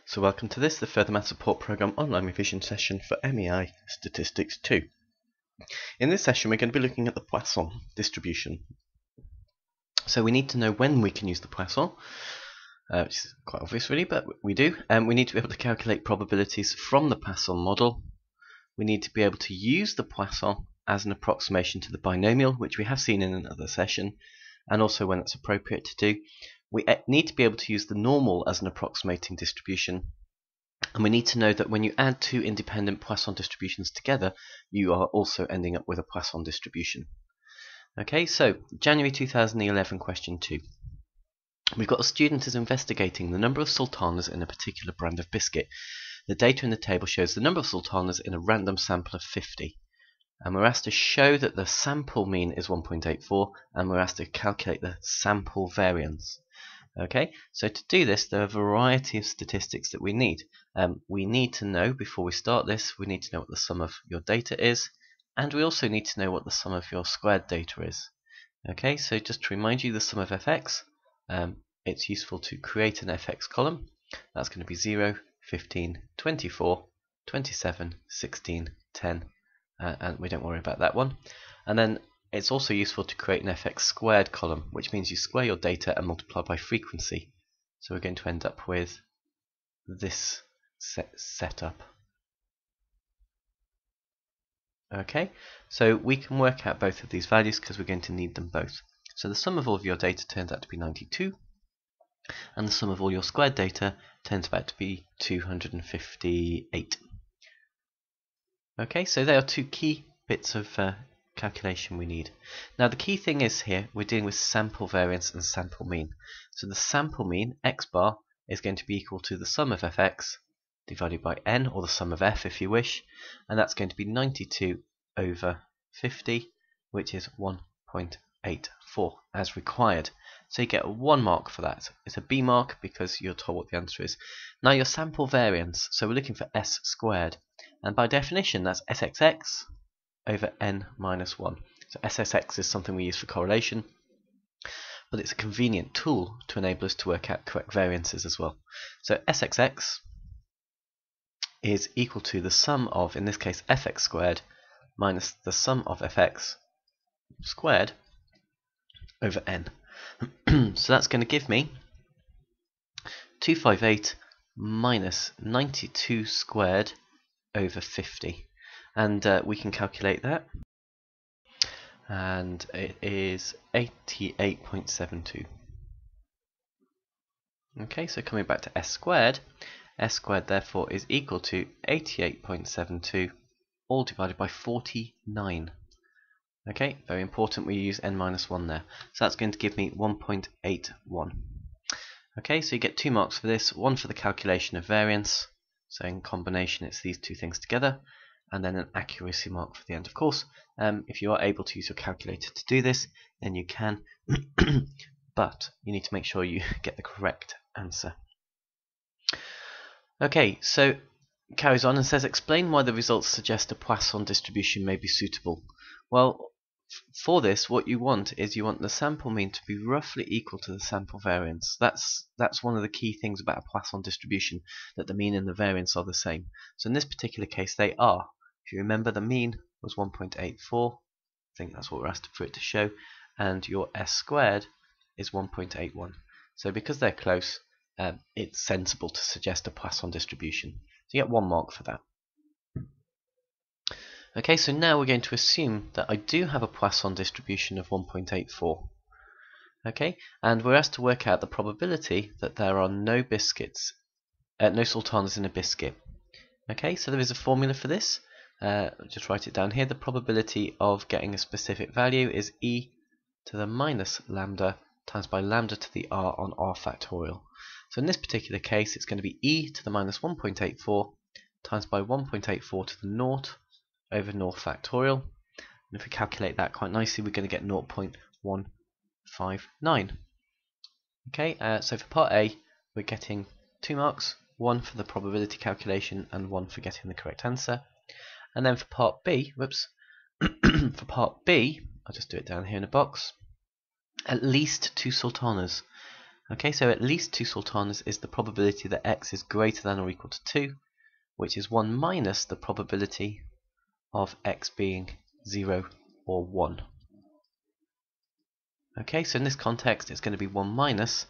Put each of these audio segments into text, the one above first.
So welcome to this, the Further Math Support Programme online revision session for MEI Statistics 2. In this session we're going to be looking at the Poisson distribution. So we need to know when we can use the Poisson, which is quite obvious really, but we do. We need to be able to calculate probabilities from the Poisson model. We need to be able to use the Poisson as an approximation to the binomial, which we have seen in another session, and also when it's appropriate to do. We need to be able to use the normal as an approximating distribution, and we need to know that when you add two independent Poisson distributions together, you are also ending up with a Poisson distribution. Okay, so January 2011, question 2. We've got a student who's investigating the number of sultanas in a particular brand of biscuit. The data in the table shows the number of sultanas in a random sample of 50. And we're asked to show that the sample mean is 1.84, and we're asked to calculate the sample variance. Okay, so to do this, there are a variety of statistics that we need. We need to know, before we start this, we need to know what the sum of your data is, and we also need to know what the sum of your squared data is. Okay, so just to remind you, the sum of fx, it's useful to create an fx column. That's going to be 0, 15, 24, 27, 16, 10, and we don't worry about that one. And then it's also useful to create an fx squared column, which means you square your data and multiply by frequency. So we're going to end up with this setup. Okay, so we can work out both of these values because we're going to need them both. So the sum of all of your data turns out to be 92, and the sum of all your squared data turns out to be 258. Okay, so there are two key bits of calculation we need. Now the key thing is here we're dealing with sample variance and sample mean. So the sample mean, x bar, is going to be equal to the sum of fx divided by n, or the sum of f if you wish, and that's going to be 92 over 50, which is 1.84 as required. So you get a 1 mark for that. It's a B mark because you're told what the answer is. Now your sample variance, so we're looking for s squared, and by definition that's sxx over n minus 1. So SSX is something we use for correlation, but it's a convenient tool to enable us to work out correct variances as well. So SXX is equal to the sum of, in this case, fx squared minus the sum of fx squared over n. So that's going to give me 258 minus 92 squared over 50. And we can calculate that, and it is 88.72. Okay, so coming back to s squared therefore is equal to 88.72 all divided by 49. Okay, very important, we use n minus 1 there. So that's going to give me 1.81. Okay, so you get 2 marks for this, one for the calculation of variance, so in combination it's these two things together, and then an accuracy mark for the end. Of course, if you are able to use your calculator to do this, then you can, but you need to make sure you get the correct answer. Okay, so carries on and says, explain why the results suggest a Poisson distribution may be suitable. Well, for this, what you want is you want the sample mean to be roughly equal to the sample variance. That's one of the key things about a Poisson distribution, that the mean and the variance are the same. So in this particular case, they are. If you remember, the mean was 1.84. I think that's what we're asked for it to show. And your s squared is 1.81. So because they're close, it's sensible to suggest a Poisson distribution. So you get 1 mark for that. Okay, so now we're going to assume that I do have a Poisson distribution of 1.84. Okay, and we're asked to work out the probability that there are no biscuits, no sultanas in a biscuit. Okay, so there is a formula for this. Just write it down here. The probability of getting a specific value is e to the minus lambda times by lambda to the r on r factorial. So in this particular case, it's going to be e to the minus 1.84 times by 1.84 to the naught over naught factorial. And if we calculate that quite nicely, we're going to get 0.159. Okay, so for part A, we're getting 2 marks, 1 for the probability calculation and 1 for getting the correct answer. And then for part B, for part B, I'll just do it down here in a box, at least 2 sultanas. Okay, so at least 2 sultanas is the probability that x is greater than or equal to 2, which is 1 minus the probability of x being 0 or 1. Okay, so in this context it's going to be 1 minus,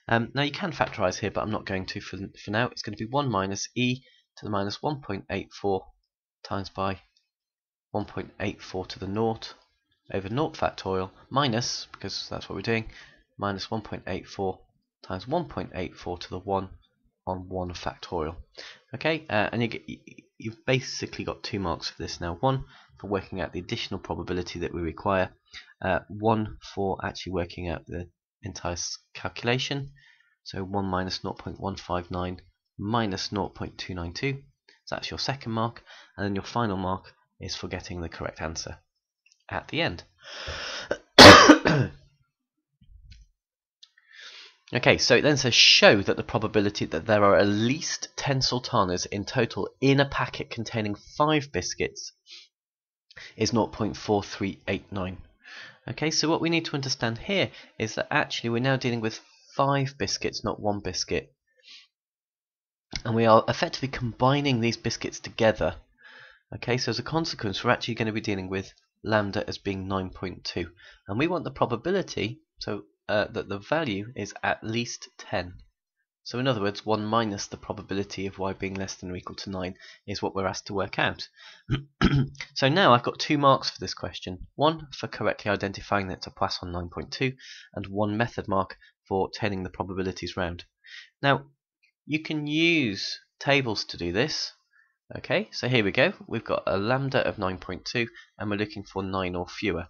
now you can factorize here but I'm not going to for now. It's going to be 1 minus e to the minus 1.84 times by 1.84 to the naught over naught factorial minus, because that's what we're doing, minus 1.84 times 1.84 to the 1 on 1 factorial. Okay, and you've basically got 2 marks for this now. 1 for working out the additional probability that we require, 1 for actually working out the entire calculation. So 1 minus 0.159 minus 0.292. So that's your second mark, and then your final mark is for getting the correct answer at the end. Okay, so it then says show that the probability that there are at least 10 sultanas in total in a packet containing 5 biscuits is 0.4389. Okay, so what we need to understand here is that actually we're now dealing with 5 biscuits, not 1 biscuit. And we are effectively combining these biscuits together. Okay, so as a consequence we're actually going to be dealing with lambda as being 9.2. And we want the probability, so that the value is at least 10. So in other words, 1 minus the probability of y being less than or equal to 9 is what we're asked to work out. So now I've got 2 marks for this question. 1 for correctly identifying that it's a Poisson 9.2 and 1 method mark for turning the probabilities round. Now you can use tables to do this. Okay, so here we go. We've got a lambda of 9.2 and we're looking for 9 or fewer.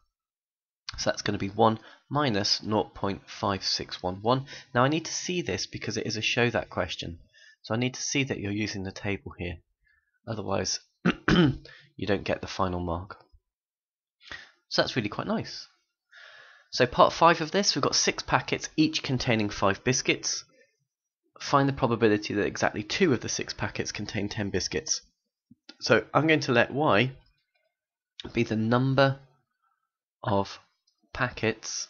So that's going to be 1 minus 0.5611. Now I need to see this because it is a show that question. So I need to see that you're using the table here. Otherwise you don't get the final mark. So that's really quite nice. So part 5 of this, we've got 6 packets, each containing 5 biscuits. Find the probability that exactly 2 of the 6 packets contain 10 biscuits. So I'm going to let y be the number of packets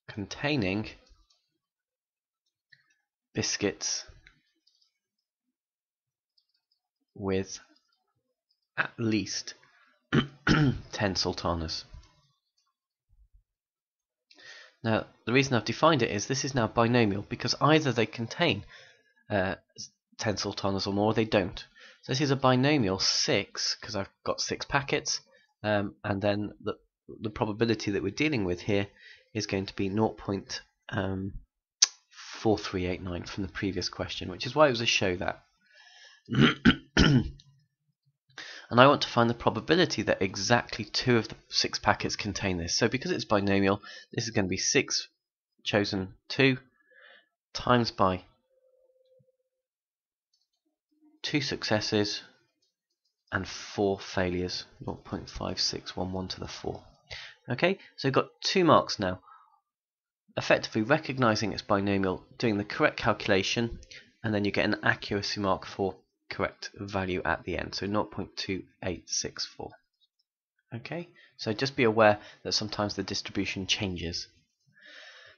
containing biscuits with at least 10 sultanas. Now the reason I've defined it is this is now binomial because either they contain 10 sultanas or more, or they don't. So this is a binomial 6 because I've got 6 packets, and then the probability that we're dealing with here is going to be 0.4389 from the previous question, which is why it was a show that. And I want to find the probability that exactly 2 of the 6 packets contain this. So because it's binomial, this is going to be 6 chosen 2 times by 2 successes and 4 failures, 0.5611 to the 4. Okay, so we've got 2 marks now. Effectively recognizing it's binomial, doing the correct calculation, and then you get an accuracy mark for correct value at the end, so 0.2864. Okay, so just be aware that sometimes the distribution changes.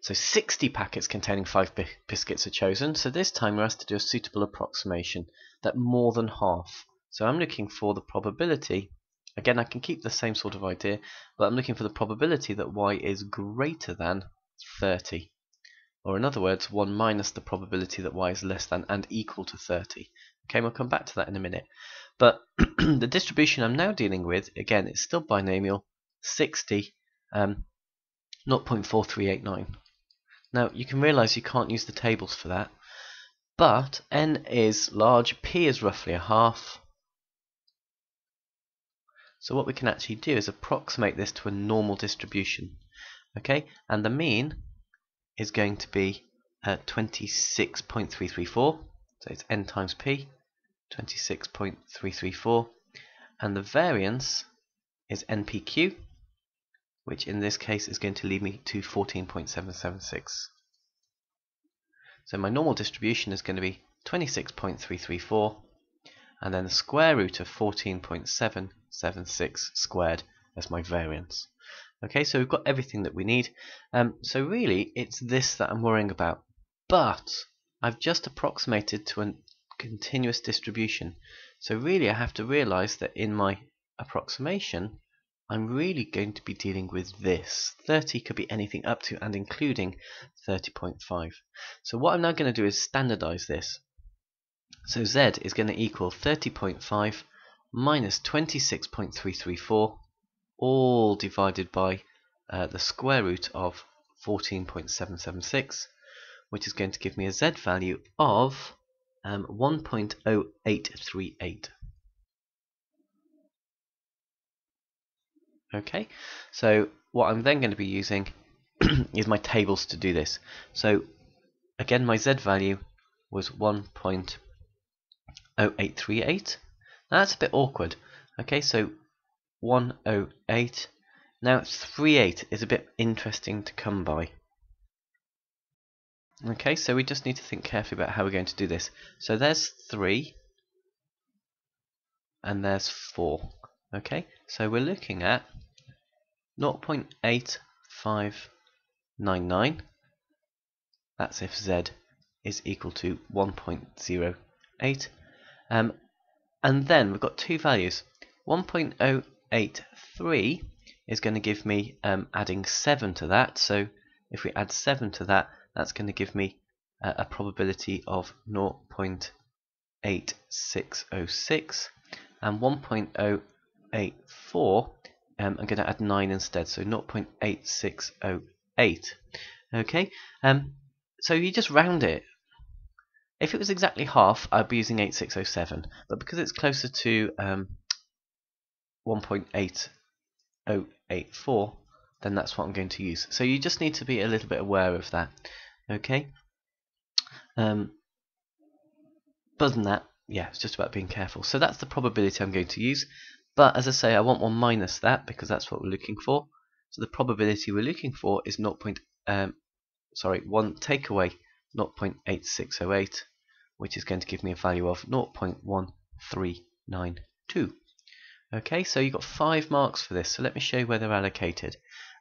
So 60 packets containing 5 biscuits are chosen, so this time we're asked to do a suitable approximation that more than half. So I'm looking for the probability, again I can keep the same sort of idea, but I'm looking for the probability that y is greater than 30. Or in other words, 1 minus the probability that y is less than and equal to 30. Okay, we'll come back to that in a minute. But the distribution I'm now dealing with, again, it's still binomial, 60, 0.4389. Now, you can realize you can't use the tables for that, but n is large, p is roughly a half. So what we can actually do is approximate this to a normal distribution. Okay, and the mean is going to be 26.334, so it's n times p, 26.334, and the variance is npq, which in this case is going to lead me to 14.776. So my normal distribution is going to be 26.334, and then the square root of 14.776 squared as my variance. Okay, so we've got everything that we need. So really, it's this that I'm worrying about. But I've just approximated to a continuous distribution. So really, I have to realize that in my approximation, I'm really going to be dealing with this. 30 could be anything up to and including 30.5. So what I'm now going to do is standardize this. So Z is going to equal 30.5 minus 26.334, all divided by the square root of 14.776, which is going to give me a Z value of 1.0838. Okay, so what I'm then going to be using is my tables to do this. So again, my Z value was 1.0838. Now that's a bit awkward. Okay, so 108. Now 38 is a bit interesting to come by. Okay, so we just need to think carefully about how we're going to do this. So there's 3 and there's 4. Okay, so we're looking at 0.8599. That's if Z is equal to 1.08. And then we've got two values. 1.083 is going to give me adding 7 to that. So if we add 7 to that, that's going to give me a probability of 0.8606. And 1.084, I'm going to add 9 instead, so 0.8608. Okay, so you just round it. If it was exactly half, I'd be using 8607, but because it's closer to 1.8084, then that's what I'm going to use. So you just need to be a little bit aware of that. Okay. Other than that, yeah, it's just about being careful. So that's the probability I'm going to use. But as I say, I want one minus that because that's what we're looking for. So the probability we're looking for is 1 take away 0.8608, which is going to give me a value of 0.1392. Okay, so you've got 5 marks for this. So let me show you where they're allocated.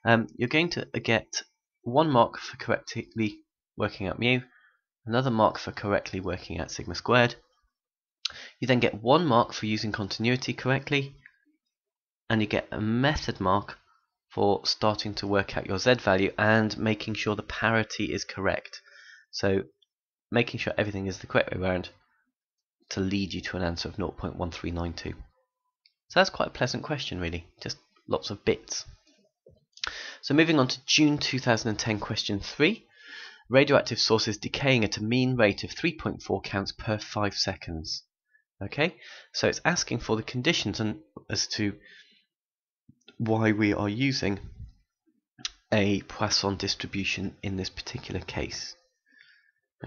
You're going to get 1 mark for correctly working out mu, another mark for correctly working out sigma squared. You then get 1 mark for using continuity correctly, and you get a method mark for starting to work out your Z value and making sure the parity is correct. So making sure everything is the correct way around to lead you to an answer of 0.1392. So that's quite a pleasant question, really, just lots of bits. So moving on to June 2010 question 3. Radioactive sources decaying at a mean rate of 3.4 counts per 5 seconds. Okay, so it's asking for the conditions and as to why we are using a Poisson distribution in this particular case.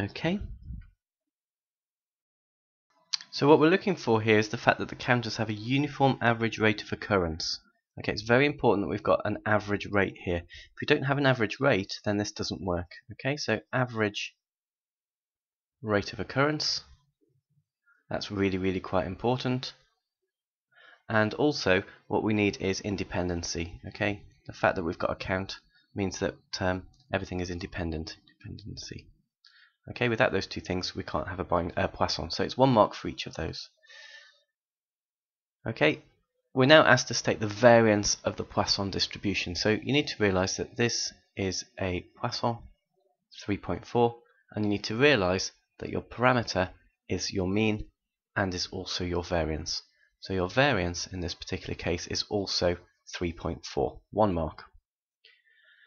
Okay, so what we're looking for here is the fact that the counters have a uniform average rate of occurrence. Okay, it's very important that we've got an average rate here. If we don't have an average rate, then this doesn't work. Okay, so average rate of occurrence, that's really quite important. And also what we need is independency. Okay, the fact that we've got a count means that everything is independent. Dependency. Okay, without those two things we can't have a Poisson, so it's 1 mark for each of those. Okay, we're now asked to state the variance of the Poisson distribution. So you need to realize that this is a Poisson 3.4, and you need to realize that your parameter is your mean and is also your variance. So your variance in this particular case is also 3.4, 1 mark.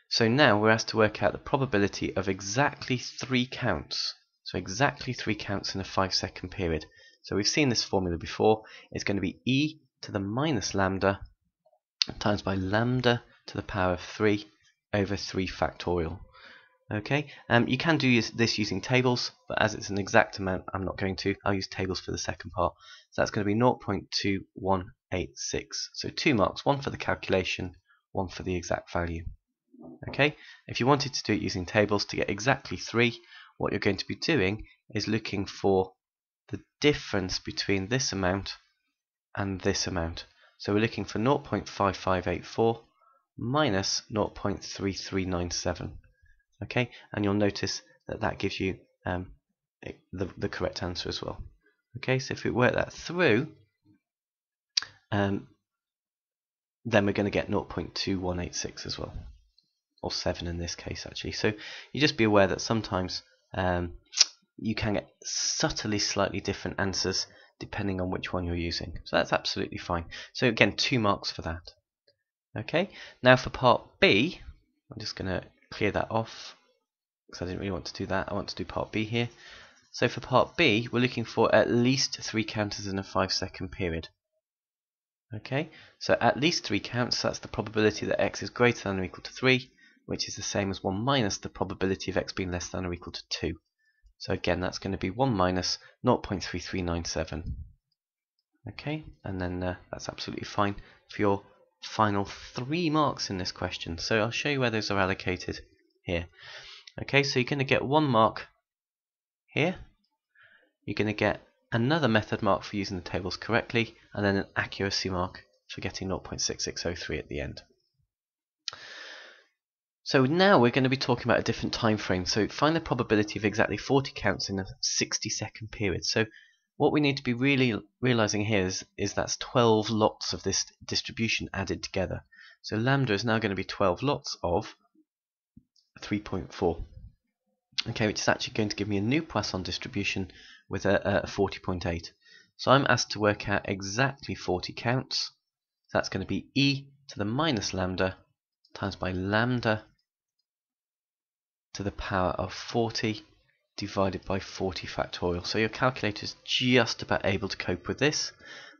So now we're asked to work out the probability of exactly 3 counts. So exactly 3 counts in a 5-second period. So we've seen this formula before. It's going to be e to the minus lambda times by lambda to the power of 3 over 3 factorial. Okay, you can do this using tables, but as it's an exact amount, I'm not going to. I'll use tables for the second part. So that's going to be 0.2186. So 2 marks, 1 for the calculation, 1 for the exact value. Okay, if you wanted to do it using tables to get exactly 3, what you're going to be doing is looking for the difference between this amount and this amount. So we're looking for 0.5584 minus 0.3397. Okay, and you'll notice that that gives you the correct answer as well. Okay, so if we work that through, then we're going to get 0.2186 as well, or 7 in this case actually. So you just be aware that sometimes you can get subtly slightly different answers depending on which one you're using. So that's absolutely fine. So again, 2 marks for that. Okay, now for part B, I'm just going to clear that off because I didn't really want to do that. I want to do part B here. So for part B, we're looking for at least 3 counters in a 5-second period. Okay, so at least 3 counts, that's the probability that x is greater than or equal to 3, which is the same as 1 minus the probability of x being less than or equal to 2. So again, that's going to be 1 minus 0.3397. Okay, and then that's absolutely fine for your final 3 marks in this question. So I'll show you where those are allocated here. Okay, so you're going to get 1 mark here. You're going to get another method mark for using the tables correctly, and then an accuracy mark for getting 0.6603 at the end. So now we're going to be talking about a different time frame. So find the probability of exactly 40 counts in a 60-second period. So what we need to be really realizing here is that's 12 lots of this distribution added together. So lambda is now going to be 12 lots of 3.4. Okay, which is actually going to give me a new Poisson distribution with a 40.8. So I'm asked to work out exactly 40 counts. So that's going to be e to the minus lambda times by lambda to the power of 40 divided by 40 factorial. So your calculator is just about able to cope with this,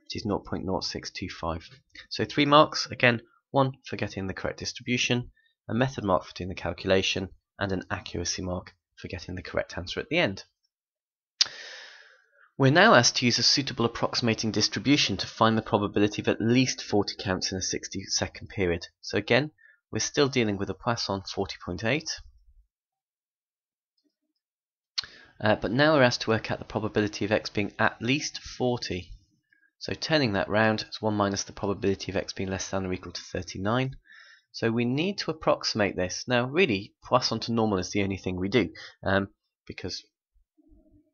which is 0.0625. So 3 marks, again, 1 for getting the correct distribution, a method mark for doing the calculation, and an accuracy mark for getting the correct answer at the end. We're now asked to use a suitable approximating distribution to find the probability of at least 40 counts in a 60-second period. So again, we're still dealing with a Poisson 40.8. But now we're asked to work out the probability of x being at least 40. So turning that round, it's 1 minus the probability of x being less than or equal to 39. So we need to approximate this. Now really, Poisson to normal is the only thing we do, because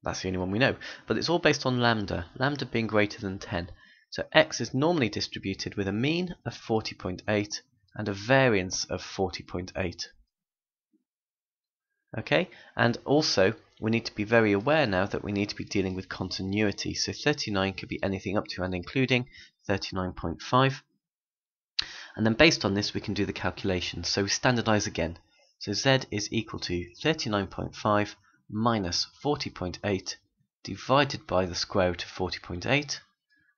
that's the only one we know. But it's all based on lambda, lambda being greater than 10. So x is normally distributed with a mean of 40.8 and a variance of 40.8. Okay, and also we need to be very aware now that we need to be dealing with continuity. So 39 could be anything up to and including 39.5. And then based on this we can do the calculations. So we standardize again. So z is equal to 39.5 minus 40.8 divided by the square root of 40.8.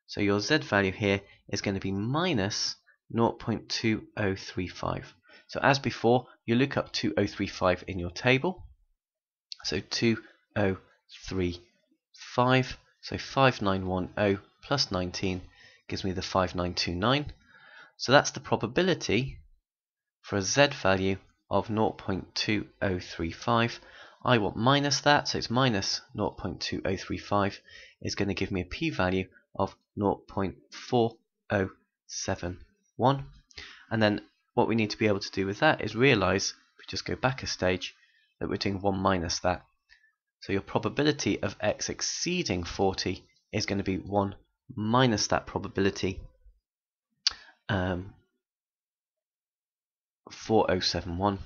So your z value here is going to be minus 0.2035. So as before, you look up 2035 in your table. So 2035, so 5910 plus 19 gives me the 5929. So that's the probability for a z value of 0.2035. I want minus that, so it's minus 0.2035 is going to give me a p-value of 0.4071. And then what we need to be able to do with that is realize, if we just go back a stage, that we're doing 1 minus that. So your probability of x exceeding 40 is going to be 1 minus that probability, 4071,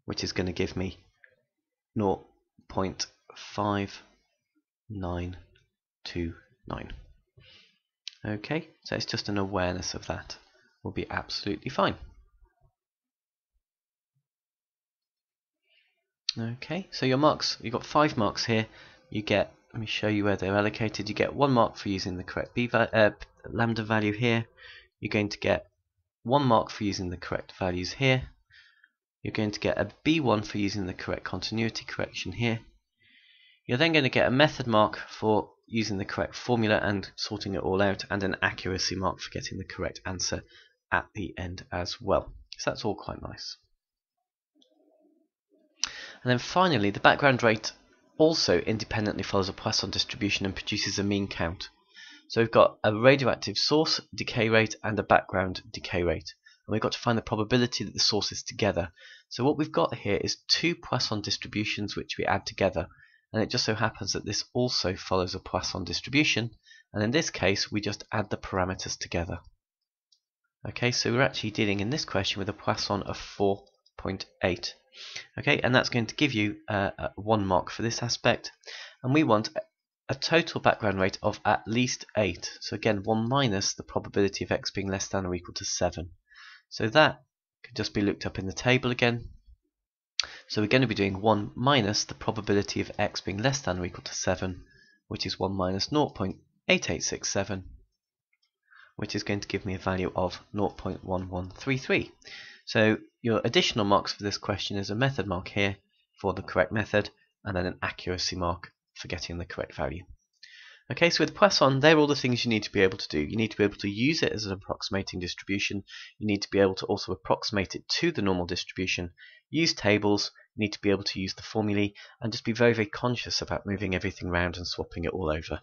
which is going to give me 0.5929. Okay, so it's just an awareness of that. Will be absolutely fine. Okay, so your marks, you've got 5 marks here. You get, let me show you where they're allocated. You get 1 mark for using the correct lambda value here. You're going to get 1 mark for using the correct values here. You're going to get a B1 for using the correct continuity correction here. You're then going to get a method mark for using the correct formula and sorting it all out, and an accuracy mark for getting the correct answer at the end as well. So that's all quite nice. And then finally, the background rate also independently follows a Poisson distribution and produces a mean count. So we've got a radioactive source decay rate and a background decay rate. And we've got to find the probability that the sources together. So what we've got here is two Poisson distributions which we add together. And it just so happens that this also follows a Poisson distribution. And in this case, we just add the parameters together. Okay, so we're actually dealing in this question with a Poisson of 4.8. Okay, and that's going to give you 1 mark for this aspect. And we want a total background rate of at least 8. So again, 1 minus the probability of x being less than or equal to 7. So that could just be looked up in the table again. So we're going to be doing 1 minus the probability of x being less than or equal to 7, which is 1 minus 0.8867, which is going to give me a value of 0.1133. So your additional marks for this question is a method mark here for the correct method, and then an accuracy mark for getting the correct value. Okay, so with Poisson, they're all the things you need to be able to do. You need to be able to use it as an approximating distribution. You need to be able to also approximate it to the normal distribution. Use tables. You need to be able to use the formulae, and just be very, very conscious about moving everything around and swapping it all over.